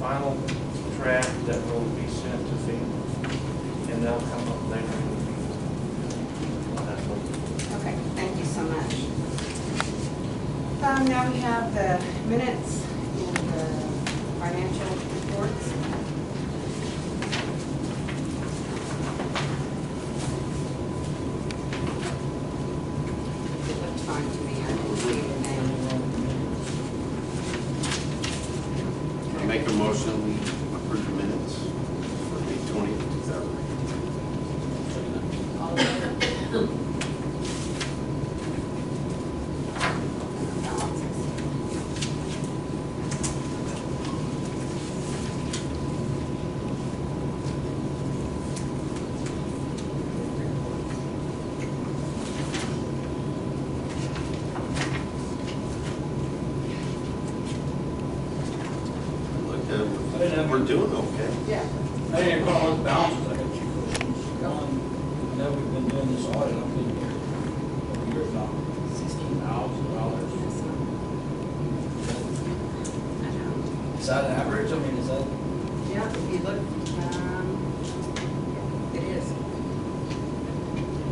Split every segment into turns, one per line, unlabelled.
final draft that will be sent to FEMA, and they'll come up later.
Okay, thank you so much. Now we have the minutes and the financial reports. It looked fine to me. I didn't see the name.
I make a motion we approve the minutes for May 20th, 2000.
All in favor?
We're doing okay.
Yeah.
I didn't call those balances, I got two questions. One, I know we've been doing this audit, I've been here over years now, $16,000. Is that average? I mean, is that?
Yeah, if you look, it is.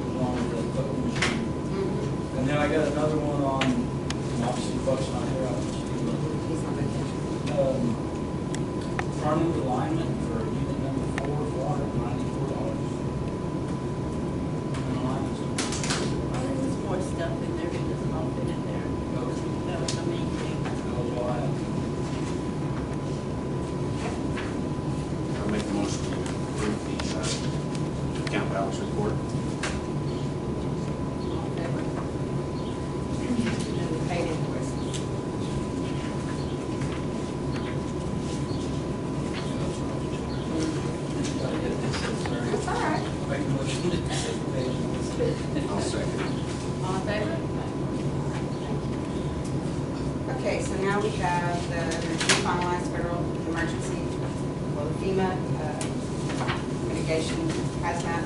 Along with the equipment machine.
Mm-hmm.
And then I got another one on, obviously Buck's not here,
He's on vacation.
front end alignment for unit number 4, $494. And alignments.
There's more stuff in there, it doesn't all fit in there. That was the main thing.
That was all I had.
I make a motion to approve the account balance report.
All in favor? And the paid invoices. That's all right.
Make a motion to accept the page.
I'll second.
All in favor? Okay, so now we have the review finalized federal emergency, well, the FEMA mitigation hazmat,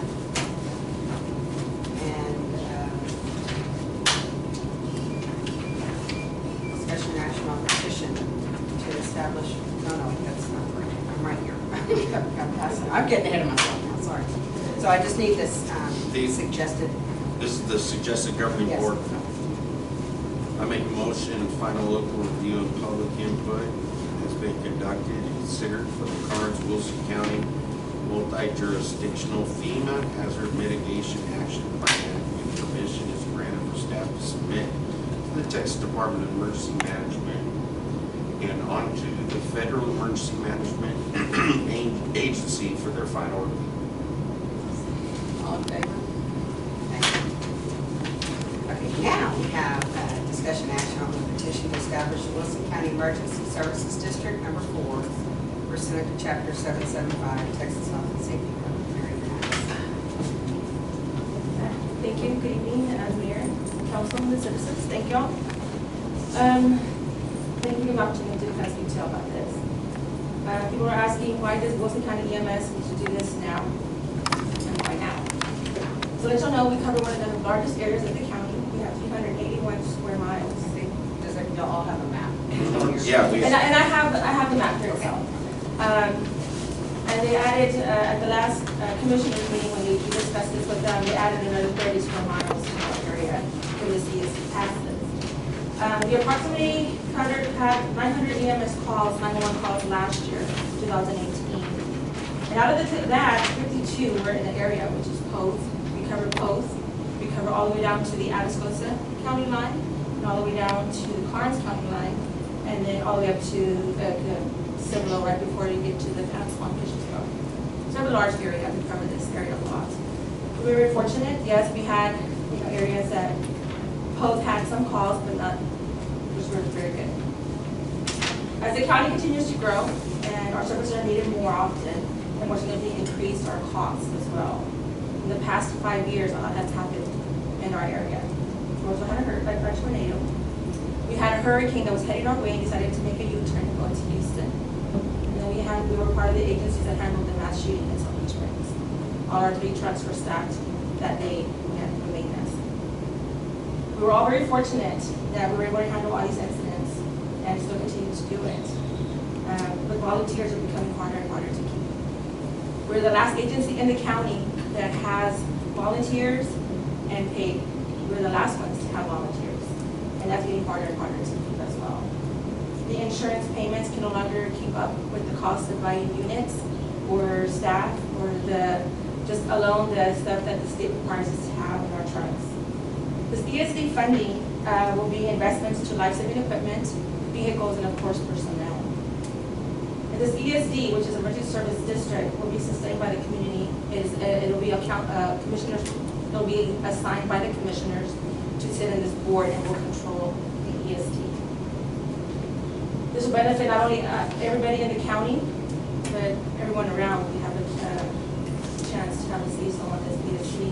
and discussion action on petition to establish, no, that's not right, I'm right here. I'm getting ahead of myself now, sorry. So I just need this suggested.
This is the suggested governing
Yes.
board. I make a motion, final local review of public input has been conducted and considered for the Carnes-Wilson County multi-jurisdictional FEMA hazard mitigation action plan, and permission is granted for staff to submit to the Texas Department of Emergency Management and onto the Federal Emergency Management Agency for their final review.
All in favor? Thank you. Okay, now we have discussion action on the petition to establish Wilson County Emergency Services District Number 4 pursuant to Chapter 775 Texas Health and Safety Code. Mary Grace.
Thank you. Good evening, Mayor, Council, and the citizens. Thank y'all. Thank you for the opportunity to discuss detail about this. People are asking, why does Wilson County EMS need to do this now? And why now? So let y'all know, we cover one of the largest areas of the county. We have 381 square miles.
Does y'all all have a map?
Yeah, we.
And I have the map here itself. And they added, at the last commissioners meeting, when we discussed this with them, they added another 30 square miles to our area for the CSP. The approximately 900 EMS calls, 911 calls last year, 2018. And out of that, 52 were in the area, which is Poth. We cover Poth. We cover all the way down to the Atascosa County line, and all the way down to the Karnes County line, and then all the way up to the Cibolo right before you get to the Pasquan Kitchensville. So we have a large area. We cover this area a lot. We were very fortunate. Yes, we had areas that Poth had some calls, but not, which were very good. As the county continues to grow and our services are needed more often, and we're going to increase our costs as well. In the past 5 years, a lot has happened in our area. We also had a tornado. We had a hurricane that was heading our way and decided to make a U-turn and go into Houston. And then we were part of the agencies that handled the mass shooting in Silver Springs. All our 3 trucks were stacked that day for maintenance. We were all very fortunate that we were able to handle all these incidents and still continue to do it. With volunteers are becoming harder and harder to keep. We're the last agency in the county that has volunteers and paid. We're the last ones to have volunteers, and that's getting harder and harder to keep as well. The insurance payments can no longer keep up with the cost of buying units or staff or just alone the stuff that the state requires us to have in our trucks. This ESD funding will be investments to life-saving equipment, vehicles, and of course personnel. And this ESD, which is Emergency Service District, will be sustained by the community. It'll be commissioners. It'll be assigned by the commissioners to sit in this board and will control the ESD. This will benefit not only everybody in the county, but everyone around. We have a chance to have a say-so on this ESD.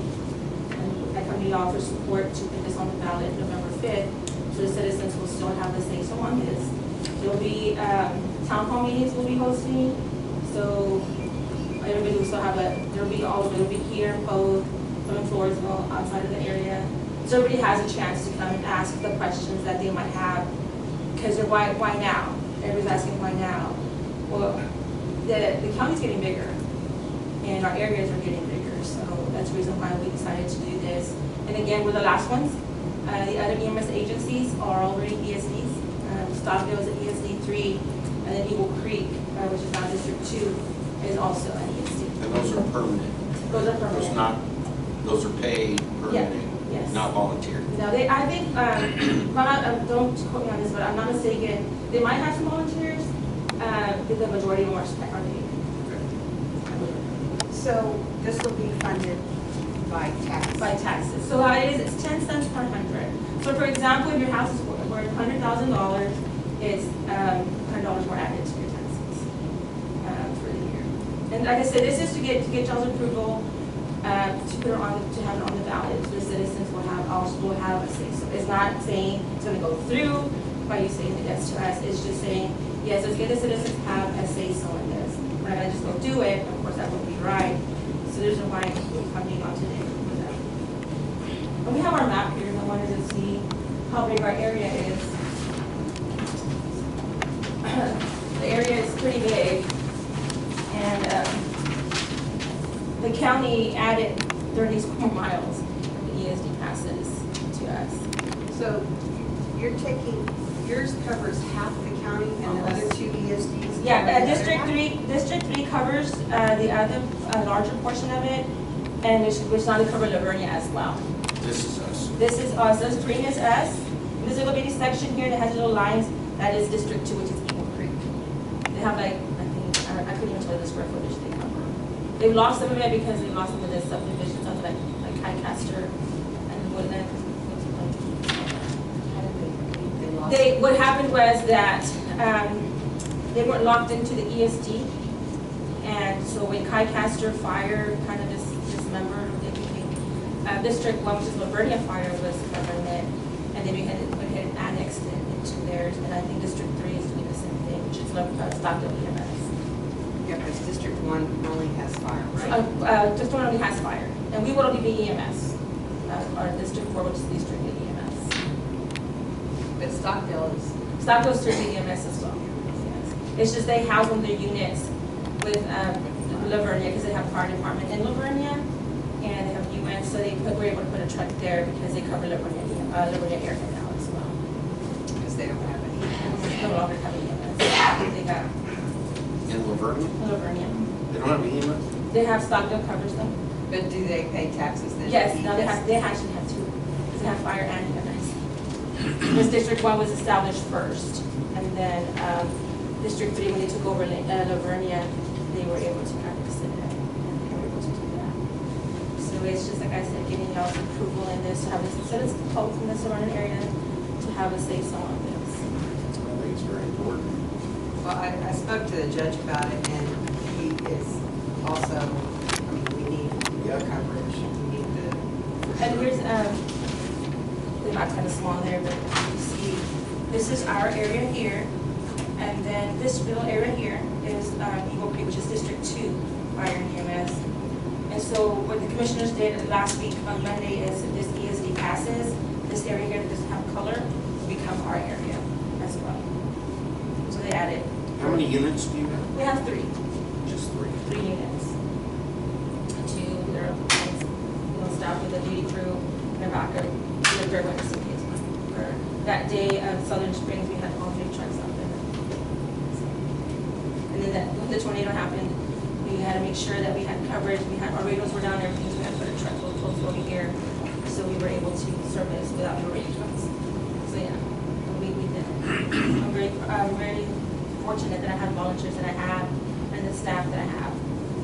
And I come to you all for support to put this on the ballot November 5th, so the citizens will still have a say-so on this. There'll be town hall meetings we'll be hosting, so everybody will still have there'll be all of it. It'll be here, Poth, from Floresville, outside of the area. So everybody has a chance to come and ask the questions that they might have, because they're why now? Everybody's asking why now? Well, the county's getting bigger, and our areas are getting bigger, so that's the reason why we decided to do this. And again, we're the last ones. The other EMS agencies are already ESDs. Stockdale is an ESD 3, and then Eagle Creek, which is now District 2, is also an ESD.
And those are permanent.
Those are permanent.
Those are paid permanent,
yes.
not volunteer.
No, I think, don't quote me on this, but I'm not mistaken, they might have some volunteers, but the majority of them are paid.
So this will be funded by tax?
By taxes. So how it is, it's 10 cents per 100. So for example, if your house is worth $100,000, it's $100 more added to your taxes for the year. And like I said, this is to get y'all's approval to put it on, to have it on the ballot. So the citizens will have a say. So it's not saying it's going to go through by you saying yes to us. It's just saying yes. Let's get the citizens have a say so in this. We're not going to just go do it. Of course, that wouldn't be right. So there's a why we're coming on today for that. And we have our map here. I wanted to see how big our area is. The area is pretty big, and the county added 30 square miles of ESD passes to us.
So you're taking, yours covers half the county and the other two ESDs?
Yeah, District 3 covers the other larger portion of it, and which now to cover Livonia as well.
This is us.
This is us. This green is us. This little bitty section here that has little lines, that is District 2, which is Eagle Creek. They have like, I couldn't even tell you the square footage they cover. They lost some of it because they lost some of the subdivisions of like Highcaster and Woodland. What happened was that they weren't locked into the ESD, and so when Highcaster Fire kind of dismembered, they became District 1, which is Livonia Fire, was covering it, and they went ahead and annexed it into theirs, and I think District 3 is doing the same thing, which is Stockdale EMS.
Yeah, because District 1 only has fire, right?
District 1 only has fire, and we would only be EMS, or District 4, which is District EMS.
But Stockdale is...
Stockdale's strictly EMS as well. Yes. It's just they house them their units with Livonia, because they have fire department in Livonia, and they have UN, so we're able to put a truck there because they cover Livonia area now as well.
Because they don't have any.
No longer have EMS. They got
In Livonia?
Livonia.
They don't have EMS?
They have Stockdale covers them.
But do they pay taxes then?
Yes, no, they actually have two. They have fire and EMS. This District 1 was established first, and then District 3, when they took over Livonia, they were able to annex it, and they were able to do that. So it's just, like I said, getting y'all's approval in this, to have this, so it's folks in the surrounding area to have a say-so on this.
I think it's very important.
Well, I spoke to the judge about it, and he is also, I mean, we need the coverage, we need the...
And here's, they're not kind of small there, but you see, this is our area here, and then this little area here is Eagle Creek, which is District 2 Fire and EMS. And so what the commissioners did last week on Monday is this ESD passes, this area here that doesn't have color will become our area as well. So they added.
How many units do you have?
We have three.
Just three.
3 units. 2, they're, staffed with a duty crew, and a backup, and the third one is in case. For that day of Southern Springs, we had all 3 trucks out there. And then when the tornado happened, we had to make sure that we had coverage, our radios were down, everything, so we had to put a truck close over here, so we were able to service without the radio trucks. So yeah, we did it. I'm very fortunate that I have volunteers that I have, and the staff that I have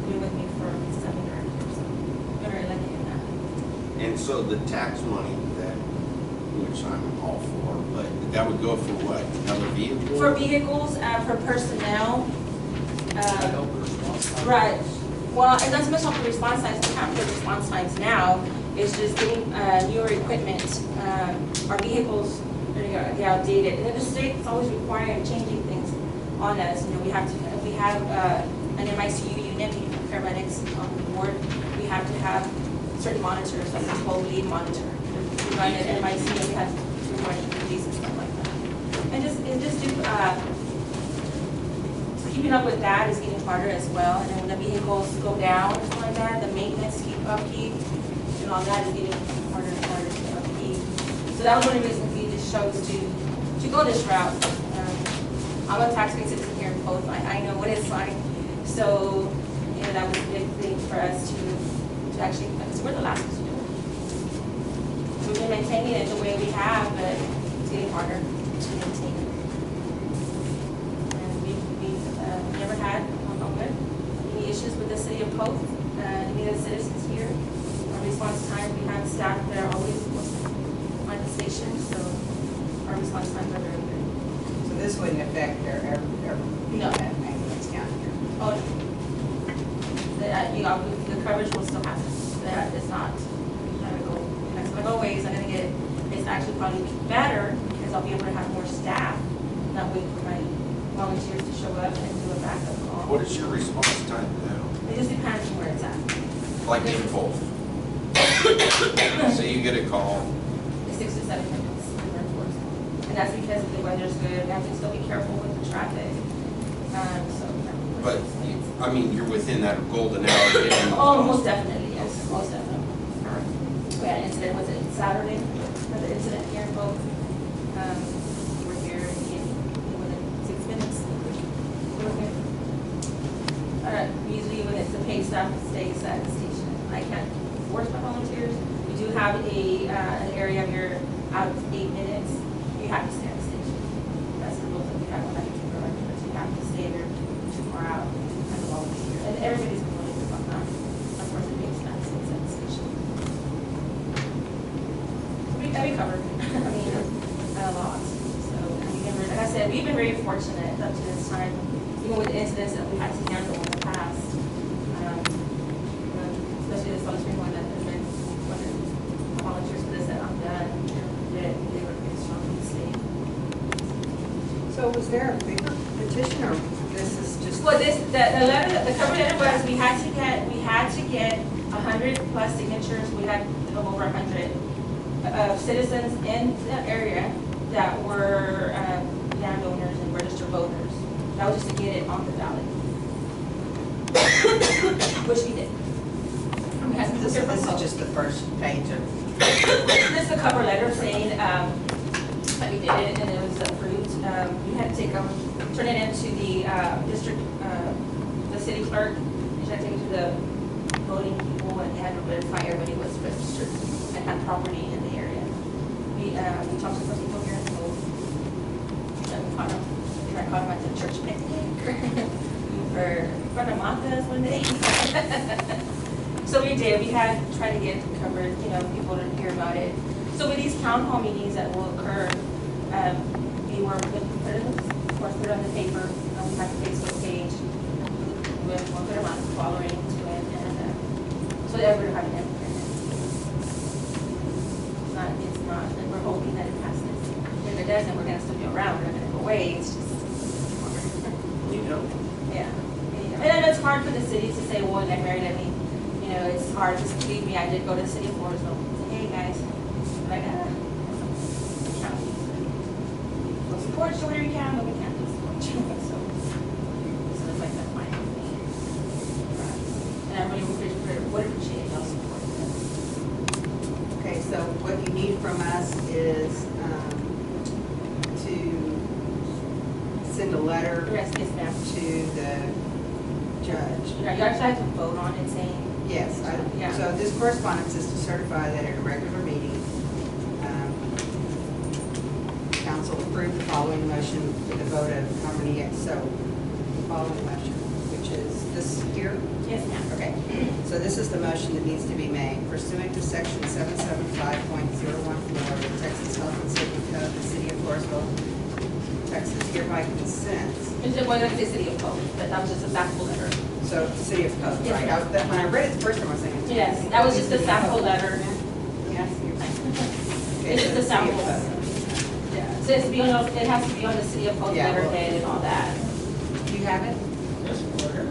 been with me for 7 years, so I'm very lucky in that.
And so the tax money that, which I'm all for, but that would go for what? Another vehicle?
For vehicles, for personnel,
Help response time.
right. Well, and not so much on the response times, we have the response times now, it's just getting newer equipment. Our vehicles are outdated, and then the state's always requiring changing things on us. You know, we have to, if we have an MICU unit, we have paramedics on board, we have to have certain monitors, like a 12-lead monitor. We run an MICU, and we have recording duties and stuff like that. And just keeping up with that is getting harder as well. And then when the vehicles go down and stuff like that, the maintenance, upkeep, and all that is getting harder and harder to upkeep. So that was one of the reasons we just chose to go this route. I'm a tax-paying citizen here in Poth. I know what it's like. So, you know, that was a big thing for us to actually, because we're the last ones to do it. We've been maintaining it the way we have, but it's getting harder to maintain it. And we've never had, any issues with the city of Poth, any of the citizens here. Our response time, we have staff that are always on the station, so our response times are very good.
So this wouldn't affect their
No.
ambulance count here.
Oh, the coverage will still happen. That is not gonna go away. It's not gonna get. It's actually probably better because I'll be able to have more staff, not wait for my volunteers to show up and do a backup call.
What is your response time now?
It just depends on where it's at.
Like in both? So you get a call,
It's 6 to 7 minutes, and that's because the weather's good. We have to still be careful with the traffic.
but I mean, you're within that golden hour. Getting
Oh, most definitely, yes, most definitely. We had an incident, was it Saturday? Another incident here in Poth. We were here within 6 minutes. We were here. Usually when it's the paid staff that stays at the station. I can't force my volunteers. We do have an area here out of 8 minutes. You have to stay at the station. That's the rules that we have on that particular record. You have to stay there too far out as a volunteer. And everybody's familiar about that. Of course, it makes sense. It's at the station. We covered, I mean, a lot. So, like I said, we've been very fortunate up to this time, even with the incidents that we had to handle in the past. Especially the Southern Spring one that has been one of the volunteers for this that I'm done. They were pretty strong in the state.
So was there a bigger petition, or this is just?
Well, the letter, the cover letter was, we had to get 100 plus signatures. We had over 100 citizens in the area that were landowners and registered voters. That was just to get it on the ballot, which we did. We had some
This
different
is
votes.
just the first page of,
This is the cover letter saying that we did it and it was approved. We had to take turn it into the district, the city clerk. And she had to take it to the voting people, and they had to verify everybody was registered and had property in the area. We talked to some people here in Poth. We caught them at the church picnic or in front of Martha's one day. So we did. We had tried to get it covered, people to hear about it. So with these town hall meetings that will occur, we were going to put it, of course, put it on the paper. We have a Facebook page with a good amount of following to it, and so that everybody have an input. It's not, and we're hoping that it passes. If it doesn't, we're going to still be around. We're not going to go away. It's just, yeah. And I know it's hard for the city to say, well, like Mary, let me, it's hard. Just believe me, I did go to the city of Floresville and say, hey guys, like, county. We'll support you whatever you can, but we can't do support you. So
from us is to send a letter
Yes, ma'am.
to the judge.
You actually have to vote on it saying,
Yes,
Yeah.
so this correspondence is to certify that at a regular meeting, council approved the following motion with a vote of how many yes? So the following motion, which is this here.
yes, ma'am.
Okay, so this is the motion that needs to be made pursuant to section 775.014 of the Texas Health and Safety Code of the City of Floresville, Texas hereby consents.
It's just one of the city of Poth, but that was just a sample letter.
So, City of Poth,
Yes,
right?
ma'am.
When I read it the first time, I was thinking.
Yes, that was just a sample letter.
Yes. Okay,
It's
so
just a
the City of
sample.
Poth.
Yeah, so it's to be on, it has to be on the city of Poth
Yeah, well-
letterhead and all that.
Do you have it?
That's order.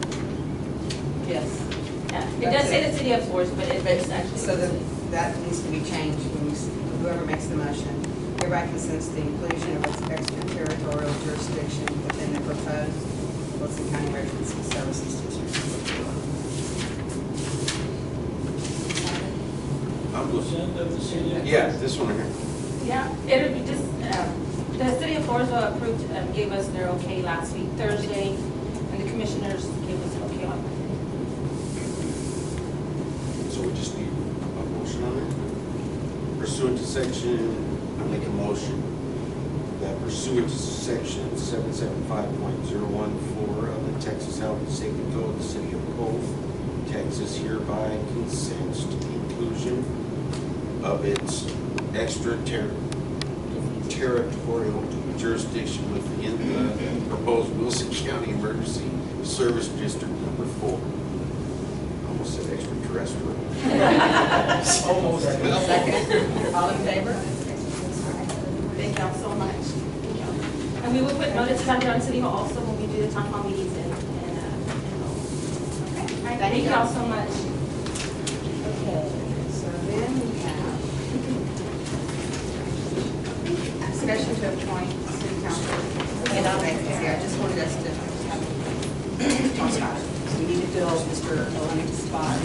Yes.
Yeah, it does say the city of Forest, but it's actually.
So that needs to be changed when whoever makes the motion hereby consents to the inclusion of its extraterritorial jurisdiction within the proposed Wilson County Emergency Services District.
I'm looking.
Consent of the city of.
Yeah, this one right here.
Yeah, it'll be just, the city of Floresville approved, gave us their okay last week, Thursday, and the commissioners gave us an okay on Monday.
So we just need a motion on it? Pursuant to section, I make a motion that pursuant to section 775.014 of the Texas Health and Safety Code of the City of Poth, Texas hereby consents to the inclusion of its extraterritorial jurisdiction within the proposed Wilson County Emergency Service District number 4. Almost said extraterrestrial.
Almost.
Second, all in favor?
Thank y'all so much. Thank y'all. And we will put notices out there on City Hall also when we do the town hall meetings and all. Okay, all right, thank y'all so much.
Okay, so then we have discussion to appoint city council. And vacancy, I just wanted us to talk about it. We need to fill Mr. Olenik's spot.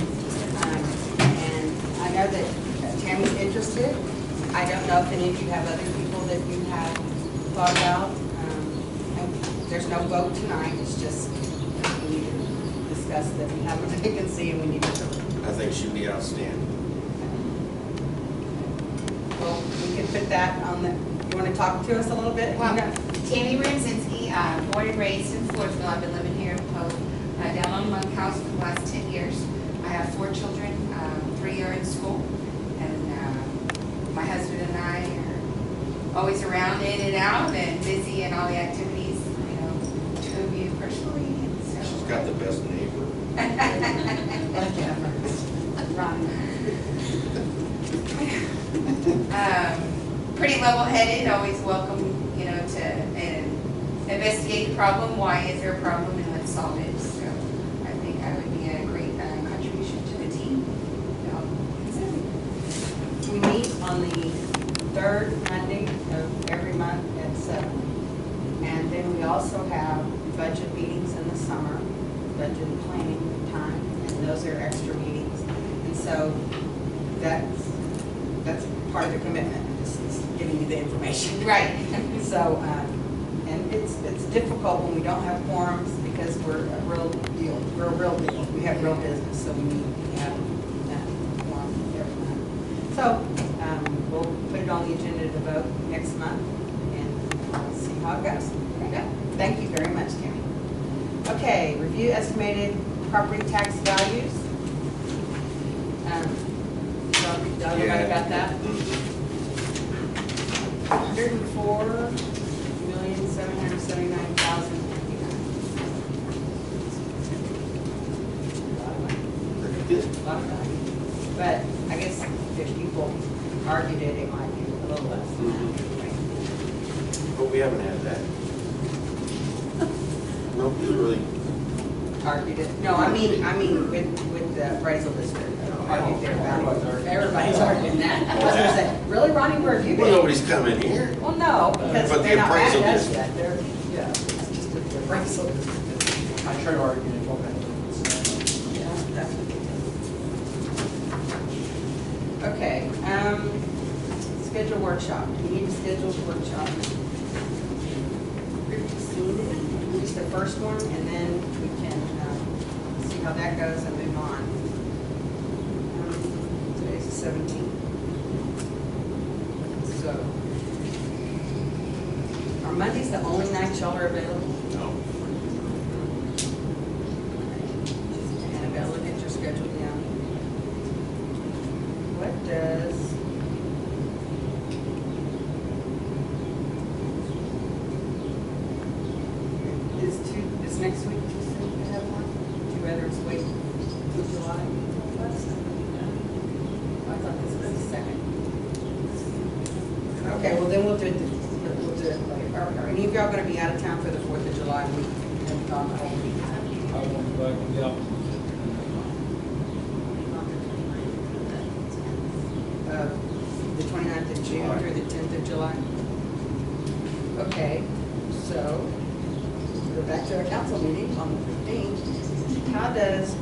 And I know that Tammy's interested. I don't know if any of you have other people that you have thought about. And there's no vote tonight, it's just we need to discuss that we have a vacancy and we need to fill it.
I think she'd be outstanding.
Well, we can put that on the, you want to talk to us a little bit?
Well, Tammy Ramzinski, born and raised in Floresville. I've been living here in Poth, down on Monkhouse for the last 10 years. I have 4 children, 3 are in school, and my husband and I are always around, in and out, and busy in all the activities, you know, 2 of you personally. And so.
She's got the best neighbor.
Pretty level-headed, always welcome, you know, to investigate the problem. Why is there a problem, and let's solve it. So I think I would be a great contribution to the team.
We meet on the 3rd Monday of every month at 7. And then we also have budget meetings in the summer, budget planning time, and those are extra meetings. And so that's part of the commitment, is giving you the information.
Right.
So, and it's difficult when we don't have quorums because we're a real deal. We're a real deal. We have real business, so we have quorum every month. So, we'll put it on the agenda to vote next month and we'll see how it goes. Okay. Thank you very much, Tammy. Okay, review estimated property tax values. Everybody got that?
Mhm.
104,779,059.
Pretty good.
But I guess if people argued it might be a little less.
But we haven't had that. Nobody's really,
Argued it. No, I mean with the appraisal district. Argued their value. Everybody's arguing that. I was gonna say, really, Ronnie, where have you
well,
been?
nobody's coming here.
Well, no, because
But the
they're not mad
appraisal
at us
district.
yet. They're, yeah, it's just the appraisal.
I try to argue it, okay.
Yeah, that's what they do. Okay, schedule workshop. We need to schedule the workshop. At least the first one, and then we can see how that goes and move on. Today's the 17th. So, are Mondays the only nights y'all are available?
No.
Annabelle, look at your schedule down. What does is next week too soon to have one? Would you rather us wait till July? I thought this was the second. Okay, well then we'll do it later. Are any of y'all gonna be out of town for the 4th of July week? And gone the whole week?
I want to go back to the office.
The 29th of June through the 10th of July? Okay, so we're back to our council meeting on the 15th. How does,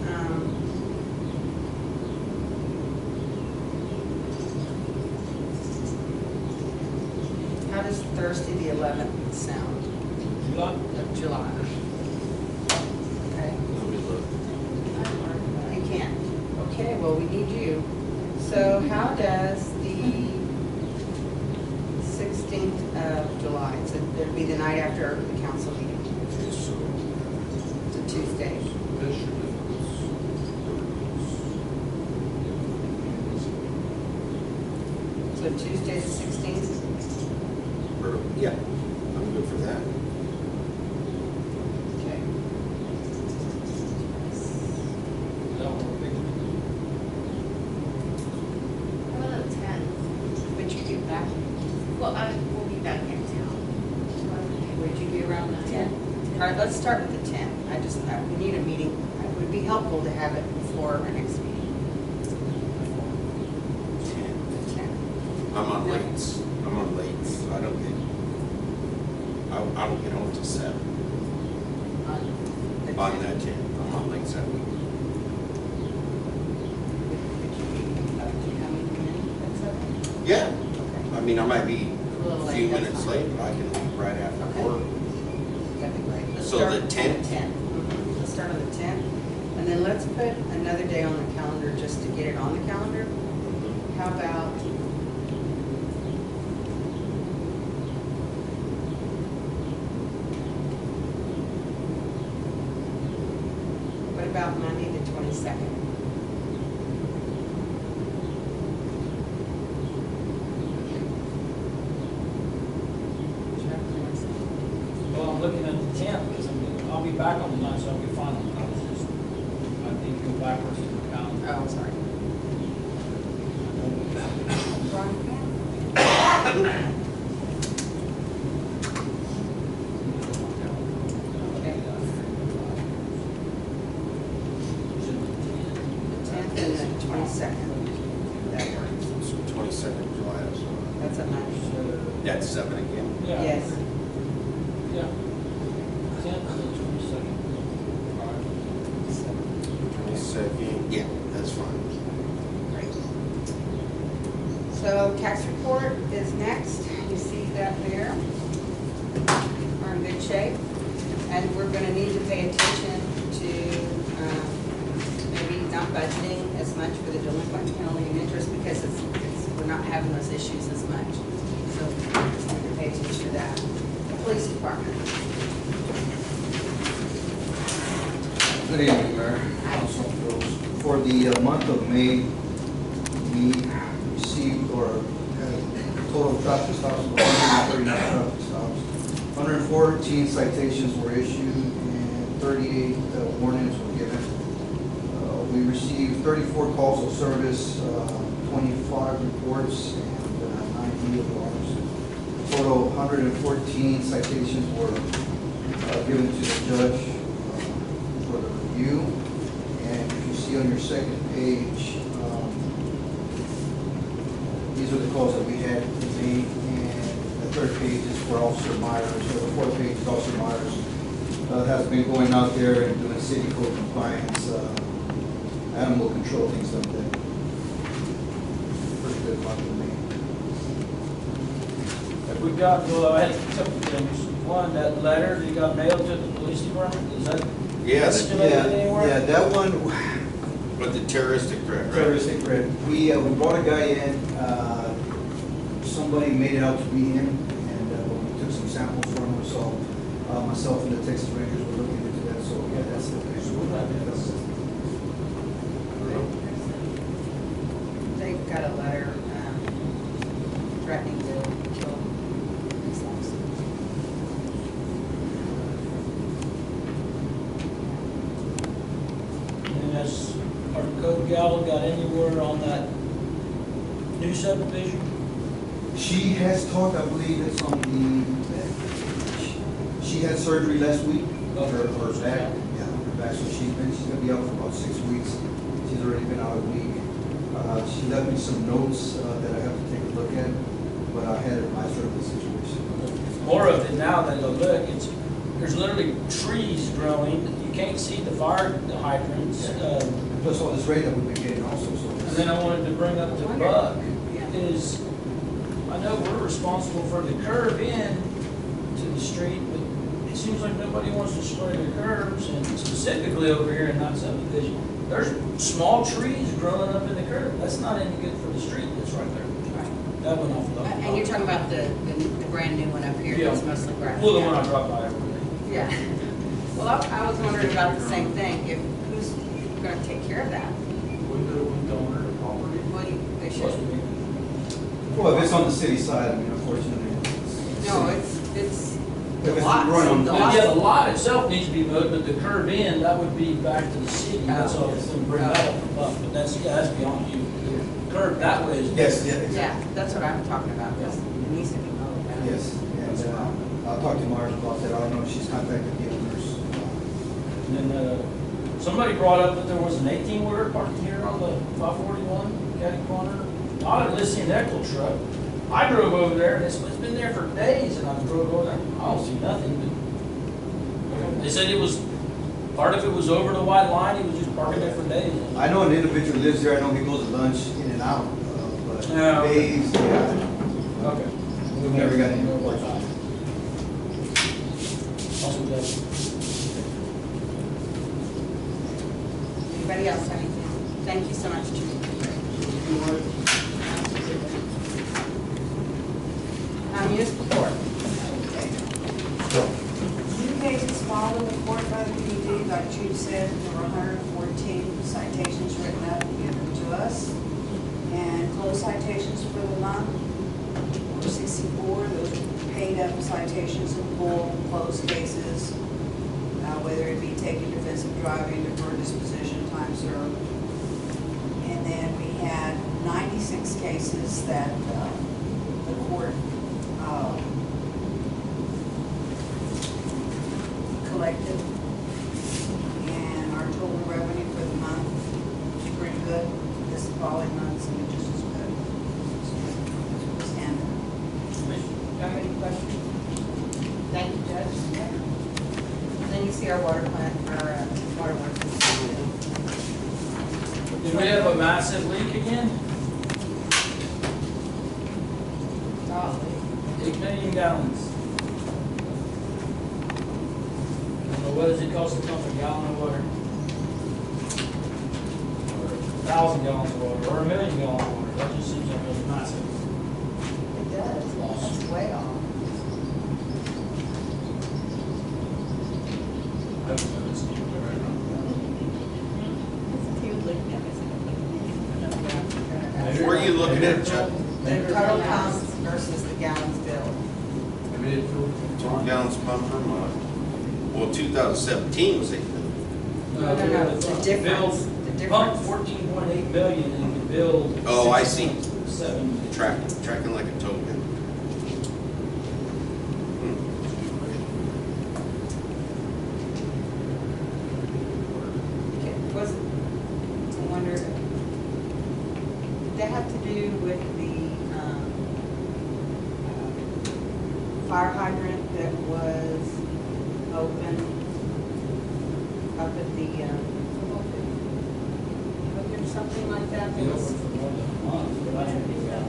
Thursday the 11th sound
July?
of July? Okay,
Let me look.
you can't. Okay, well, we need you. So how does the 16th of July, so it'll be the night after the council meeting,
Okay, so
it's a Tuesday.
this should be.
So Tuesday the 16th?
Yeah, I'm good for that.
Okay.
That one, big.
How about the 10th?
But you get back,
Well, I will be back in town.
would you be around the 10th? All right, let's start with the 10th. We need a meeting. It would be helpful to have it before our next meeting.
10.
The 10th.
I'm on late. I'm on late. I don't get. I don't get home till 7.
On the
On
10th.
that 10. I'm on late 7.
Would you be, do you have anything that's up?
Yeah.
Okay.
I mean, I might be
A little
a
late,
few
that's
minutes
fine.
late, but I can leave right after
Okay.
work.
That'd be great. Let's
So
start
the
on
10th?
10th. Let's start on the 10th. And then let's put another day on the calendar just to get it on the calendar. How about what about Monday the 22nd?
Well, I'm looking at the 10th, because I'll be back on the 9th, so I'll be fine. I was just, I think go backwards in the calendar.
Oh, sorry. Okay. The 10th and the 22nd. That works.
So 22nd of July.
That's a Monday.
That's 7 again.
Yeah.
Yes.
Yeah. 10th and the 22nd. All right.
22nd. Yeah, that's fine.
Great. So tax report is next. You see that there. We're in good shape. And we're going to need to pay attention to maybe not budgeting as much for the delinquent penalty and interest because we're not having those issues as much. So we just need to pay attention to that. The police department.
Good evening, Mayor. Council officials. For the month of May, we received or had a total of traffic stops of 139 traffic stops. 114 citations were issued and 38 warnings were given. We received 34 calls of service, 25 reports, and 9 DWRs. Total of 114 citations were given to the judge for the review. And if you see on your second page, these are the calls that we had made, and the third page is for Officer Myers, or the fourth page is Officer Myers. Has been going out there and doing city code compliance, animal control, things like that. Pretty good month for me.
we got, well, I had a couple of things. One, that letter that you got mailed to the police department, is that
Yeah,
estimated anywhere?
Yeah, that one,
but the terroristic threat, right?
terroristic threat. We brought a guy in, somebody made it out to be him, and we took some samples from him, so myself and the Texas Rangers were looking into that, so yeah, that's the case.
They got a letter threatening to kill police officers.
And has our code gal got anywhere on that new subdivision?
She has talked, I believe it's on the, she had surgery last week, her back, yeah, her back, so she's gonna be out for about 6 weeks. She's already been out a week. She left me some notes that I have to take a look at, but I had advised her of the situation.
More of it now than look, there's literally trees growing, you can't see the fire hydrants.
Plus all this rain that we've been getting also, so.
And then I wanted to bring up the bug, is, I know we're responsible for the curb in to the street, but it seems like nobody wants to spray the curbs, and specifically over here in that subdivision. There's small trees growing up in the curb, that's not any good for the street that's right there. That went off the.
And you're talking about the brand new one up here,
Yeah.
that's mostly grass.
Well, the one I drive by every day.
Yeah. Well, I was wondering about the same thing, if, who's gonna take care of that?
We the owner of the property.
Well, they
Supposed to
should.
be.
Well, if it's on the city side, I mean, unfortunately.
No, it's
If
the
it's
lots.
run on-
The
Yeah, the
lots.
lot itself needs to be moved, but the curb in, that would be back to the city, that's all, it's gonna bring that up, but that's, yeah, that's beyond you. The curb that way is.
Yes, yeah,
Yeah,
exactly.
that's what I'm talking about, because it needs to be mowed down.
Yes, and I'll talk to Mars about that. I don't know if she's contacted the owners.
And then, somebody brought up that there was an 18-wheeler parked here on the 541 Caddy Corner. I didn't see an Echo truck. I drove over there, and it's been there for days, and I drove over there, I don't see nothing, but they said it was, part of it was over the white line, he was just parking there for days.
I know an individual lives there. I know he goes to lunch in and out, but
Yeah, okay.
days, yeah.
Okay.
We've never got any reports.
Also, that's.
Anybody else have anything? Thank you so much, Chief. Municipal court.
Two cases filed in the court by the PD, like Jude said, there were 114 citations written up and given to us. And closed citations for the month were 64, those paid up citations in full, closed cases, whether it be taking defensive driving, deferred disposition, time served. And then we had 96 cases that the court collected, and our total revenue for the month is pretty good. This following month's gonna be just as good. So, stand up.
Do you have any questions? Thank you, Judge. And then you see our water plant, our water works.
Did we have a massive leak again?
Oh,
8 million gallons. What does it cost to pump a gallon of water? Or 1,000 gallons of water, or 1 million gallons of water? That just seems like it's massive.
it does. That's way off.
I don't know, it's deep there right
Where are you looking at, Chuck?
The total pounds versus the gallons billed.
Total gallons pumped per month. Well, 2017 was 8 million.
No, the difference, the
Pumped
difference.
14.8 million and we billed.
Oh, I see.
7.
Tracking like a token.
Okay, was, I wonder, did that have to do with the fire hydrant that was open up at the, football field? Open, something like that?
Been open for more than a month, but I think we got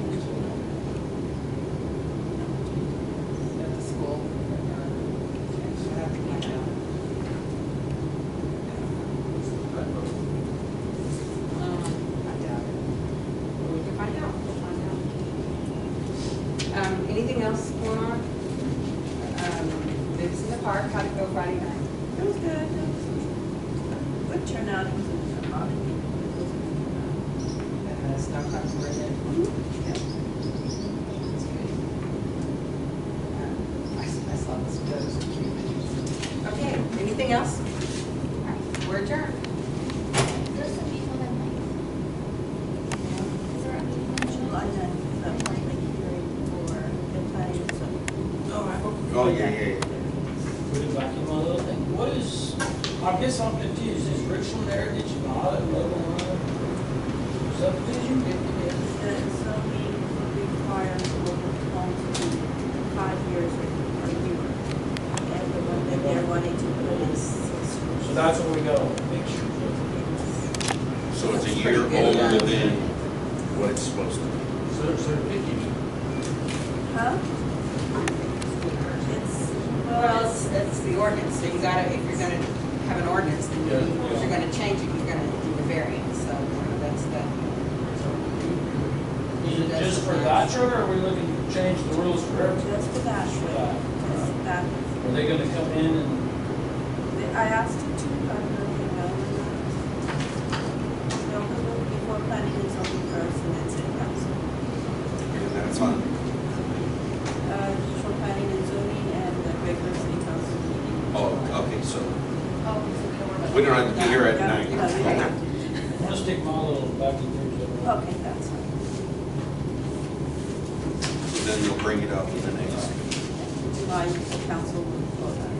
good turnout, it was a lot of people.
And the snow comes with it. Yeah. That's good. I saw this, those are cute pictures. Okay, anything else? All right, we're adjourned.
There's some people that might. Is there a meeting in
July
July?
9th, the public hearing for the planning and zoning.
No, I hope.
Oh, yeah.
Put it back in my little thing. What is, I guess I'm confused. Is Richland Heritage not a level one subdivision?
The zoning requires mobile homes to be 5 years or newer. And the one that they're wanting to put is 6 years.
So that's what we got on the picture.
So it's a year older than what it's supposed to be.
So they're picky.
Huh? It's,
Well, it's the ordinance, so you gotta, if you're gonna have an ordinance, then
Yeah.
if you're gonna change it, you're gonna do the variance, so that's the.
Is it just for that truck, or are we looking to change the rules for everything?
just for that, just that.
Are they gonna come in and,
I asked him to, I don't know if you know or not. They'll come before planning and zoning first and then city council.
And that's on.
For planning and zoning and the regular city council meeting.
Oh, okay, so
Oh, so we're.
we don't have to be here at
Yeah,
night.
yeah, we don't have to.
I'll just stick my little back in there.
Okay, that's fine.
Then you'll bring it up in the next.
July council will vote on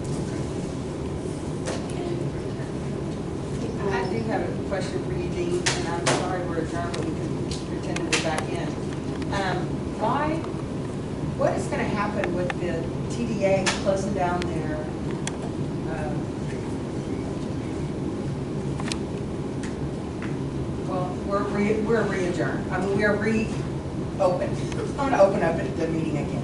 I do have a question for you, Dean, and I'm sorry we're adjourned, but we can pretend to be back in. What is gonna happen with the TDA closing down their, well, we're re-adjourned. I mean, we are re-open. I'm gonna open up the meeting again.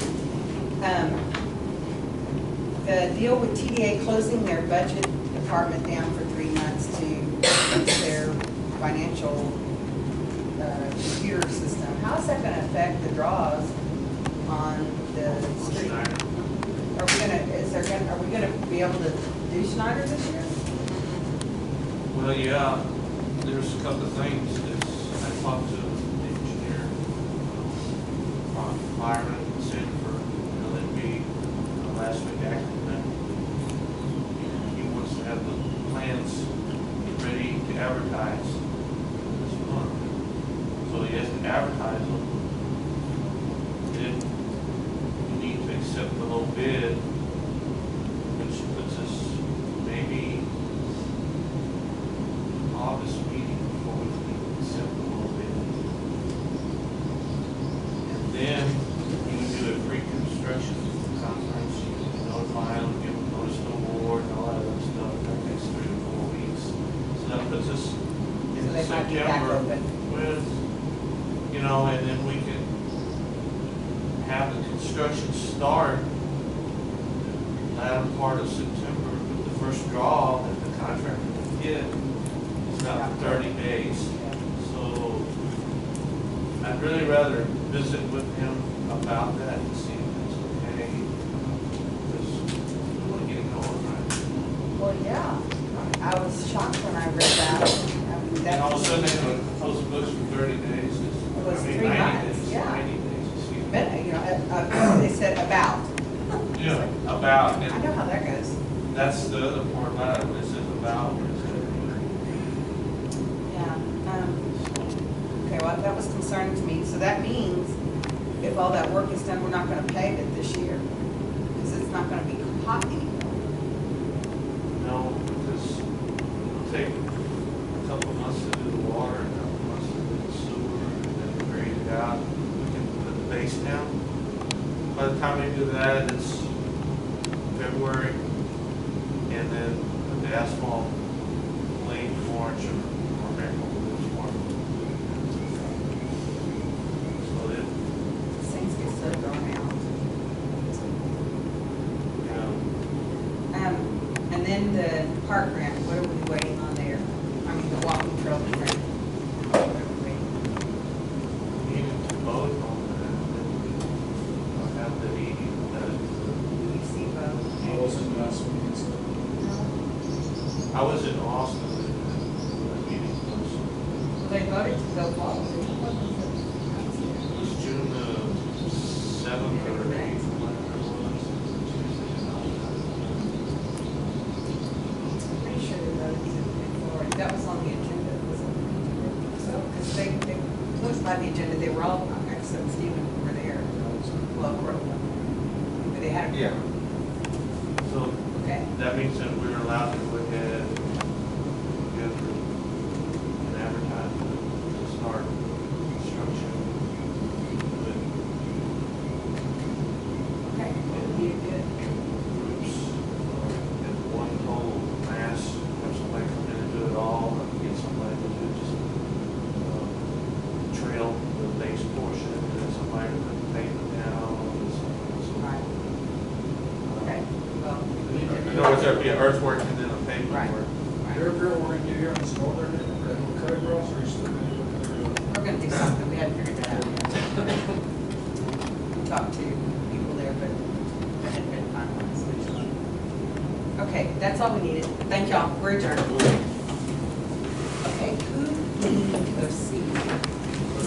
The deal with TDA closing their budget department down for 3 months to fix their financial computer system, how's that gonna affect the draws on the street? Are we gonna be able to do Schneider this year?
Well, yeah, there's a couple of things. I talked to the engineer, Ron Byron, and Sanford, LNB, last week actually, and he wants to have the plans ready to advertise this month. So he has to advertise them. Then you need to accept the low bid, which puts us maybe August meeting before we can accept the low bid. And then you do a pre-construction conference, you can notify them, give them notice to award and all that other stuff. That takes 3 to 4 weeks. So that puts us
So
in
they might be back
September
open.
with, you know, and then we can have the construction start latter part of September. The first draw that the contractor will get is not for 30 days. So I'd really rather visit with him about that and see if it's okay. Because we want to get it going, right?
Well, yeah. I was shocked when I read that. I mean,
And all of a sudden,
that's,
they're going to close the books for 30 days.
It was 3
90
months,
days,
yeah.
90 days, excuse me.
but, you know, they said about.
Yeah, about,
I know
and
how that goes.
that's the other part about it, is it about, is
Yeah.
it,
Okay, well, that was concerning to me. So that means if all that work is done, we're not gonna pave it this year. Because it's not gonna be hot anymore.
no, because it'll take a couple months to do the water, a couple months to do the sewer, and then grade it out. We can put the base down. By the time we do that, it's February, and then put the asphalt late March or April, this March. So that,
Things get so drawn out.
you know,
And then the park grant, what are we waiting on there? I mean, the walking trail grant. What are we waiting on?
needed to vote on that, and I'll have the meeting,
EC vote.
I wasn't last week, so.
I was
They voted to go forward.
It was June the 7th or 8th, whatever it was.
Pretty sure they voted to move forward. That was on the agenda, was it? So, because they looked by the agenda, they were all, except Stephen, were there. Well, but they had.
Yeah.
So
Okay.
that means that we're allowed to go ahead and go through an advertisement to start construction with
Okay, that would be good.
groups and one total mass, have somebody come in and do it all, or get somebody to do just trail the base portion, and then somebody to put the pavement down, and so
Right. Okay, well. we need to-
in other words, there'd be an earthwork and then a pavement
Right.
work.
Your girl, we're gonna do here in this northern, that will cut across, or you still gonna do it?
We're gonna do something, we hadn't figured that out yet. We talked to people there, but that hadn't been finalized. Okay, that's all we needed. Thank y'all, we're adjourned.